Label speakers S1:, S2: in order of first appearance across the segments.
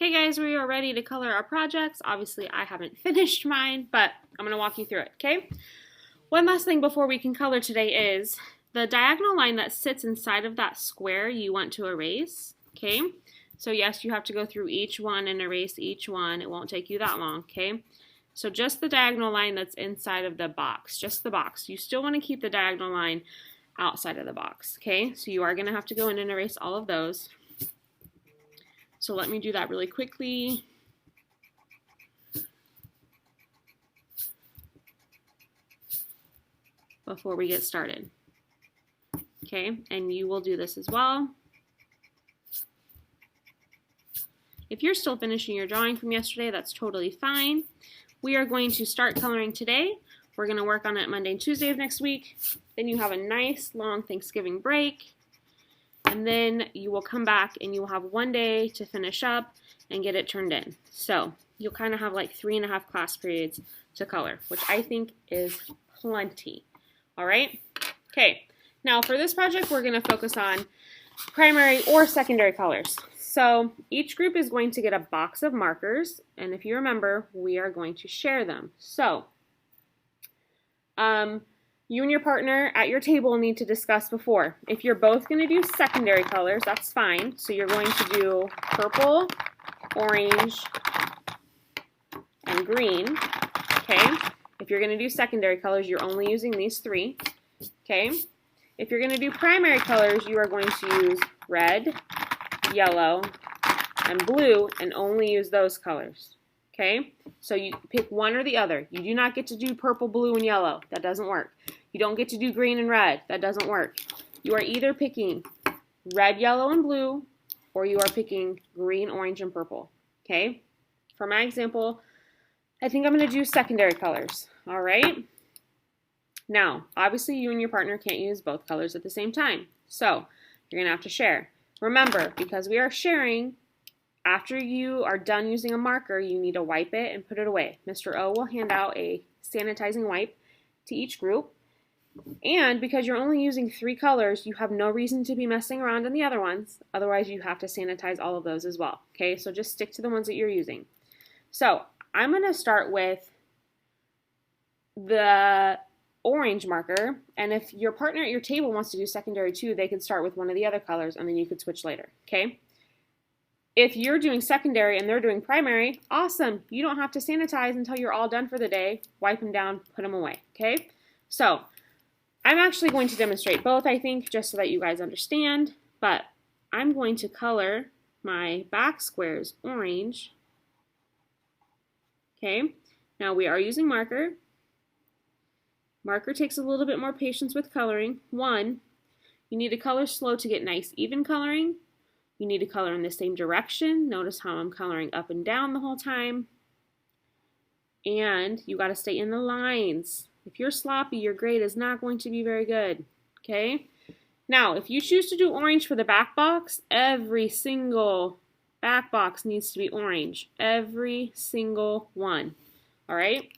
S1: Okay guys, we are ready to color our projects. Obviously I haven't finished mine, but I'm going to walk you through it, okay? One last thing before we can color today is the diagonal line that sits inside of that square you want to erase, okay? So yes, you have to go through each one and erase each one. It won't take you that long, okay? So just the diagonal line that's inside of the box, just the box. You still want to keep the diagonal line outside of the box, okay? So you are going to have to go in and erase all of those. So let me do that really quickly. Before we get started. Okay, and you will do this as well. If you're still finishing your drawing from yesterday, that's totally fine. We are going to start coloring today. We're going to work on it Monday and Tuesday of next week. Then you have a nice long Thanksgiving break. And then you will come back and you will have one day to finish up and get it turned in. So you'll kind of have like 3.5 class periods to color, which I think is plenty. All right? Okay, now for this project, we're going to focus on primary or secondary colors. So each group is going to get a box of markers, and if you remember, we are going to share them. So you and your partner at your table need to discuss before. If you're both going to do secondary colors, that's fine. So you're going to do purple, orange, and green, okay? If you're going to do secondary colors, you're only using these 3, okay? If you're going to do primary colors, you are going to use red, yellow, and blue, and only use those colors, okay? So you pick one or the other. You do not get to do purple, blue, and yellow. That doesn't work. You don't get to do green and red. That doesn't work. You are either picking red, yellow, and blue, or you are picking green, orange, and purple, okay? For my example, I think I'm going to do secondary colors, all right? Now, obviously, you and your partner can't use both colors at the same time, so you're going to have to share. Remember, because we are sharing, after you are done using a marker, you need to wipe it and put it away. Mr. O will hand out a sanitizing wipe to each group. And because you're only using 3 colors, you have no reason to be messing around in the other ones. Otherwise, you have to sanitize all of those as well. Okay, so just stick to the ones that you're using. So I'm going to start with the orange marker. And if your partner at your table wants to do secondary too, they could start with one of the other colors and then you could switch later. Okay. If you're doing secondary and they're doing primary, awesome. You don't have to sanitize until you're all done for the day. Wipe them down, put them away. Okay. So I'm actually going to demonstrate both, I think, just so that you guys understand, but I'm going to color my back squares orange. Okay, now we are using marker. Marker takes a little bit more patience with coloring. 1, you need to color slow to get nice, even coloring. You need to color in the same direction. Notice how I'm coloring up and down the whole time. And you got to stay in the lines. If you're sloppy, your grade is not going to be very good, okay? Now, if you choose to do orange for the back box, every single back box needs to be orange. Every single one, all right?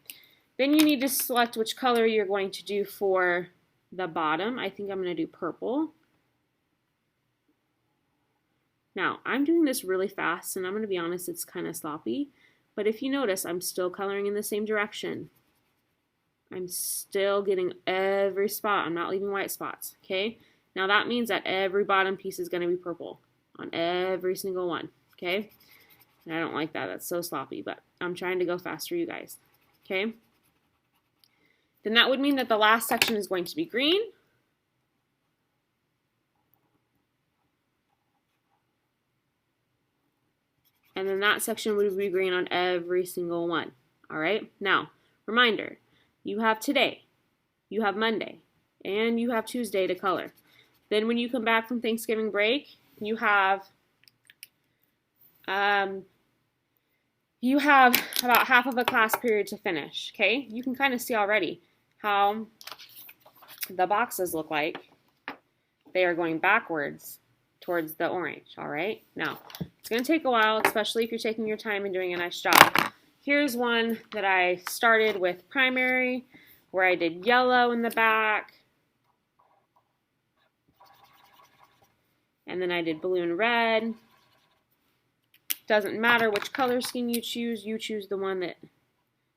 S1: Then you need to select which color you're going to do for the bottom. I think I'm going to do purple. Now, I'm doing this really fast, and I'm going to be honest, it's kind of sloppy. But if you notice, I'm still coloring in the same direction. I'm still getting every spot. I'm not leaving white spots, okay? Now that means that every bottom piece is going to be purple on every single one, okay? And I don't like that. That's so sloppy, but I'm trying to go fast for you guys, okay? Then that would mean that the last section is going to be green. And then that section would be green on every single one, all right? Now, reminder. You have today, you have Monday, and you have Tuesday to color. Then when you come back from Thanksgiving break, you have about half of a class period to finish, okay? You can kind of see already how the boxes look like. They are going backwards towards the orange, all right? Now, it's going to take a while, especially if you're taking your time and doing a nice job. Here's one that I started with primary, where I did yellow in the back, and then I did blue and red. Doesn't matter which color scheme you choose the one that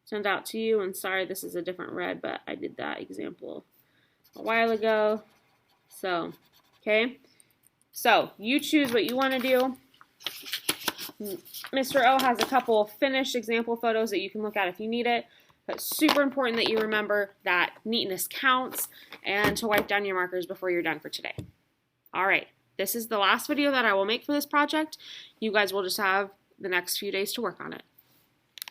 S1: sent out to you. And sorry, this is a different red, but I did that example a while ago. So, okay. So, you choose what you want to do. Mr. O has a couple finished example photos that you can look at if you need it. But super important that you remember that neatness counts and to wipe down your markers before you're done for today. All right, this is the last video that I will make for this project. You guys will just have the next few days to work on it.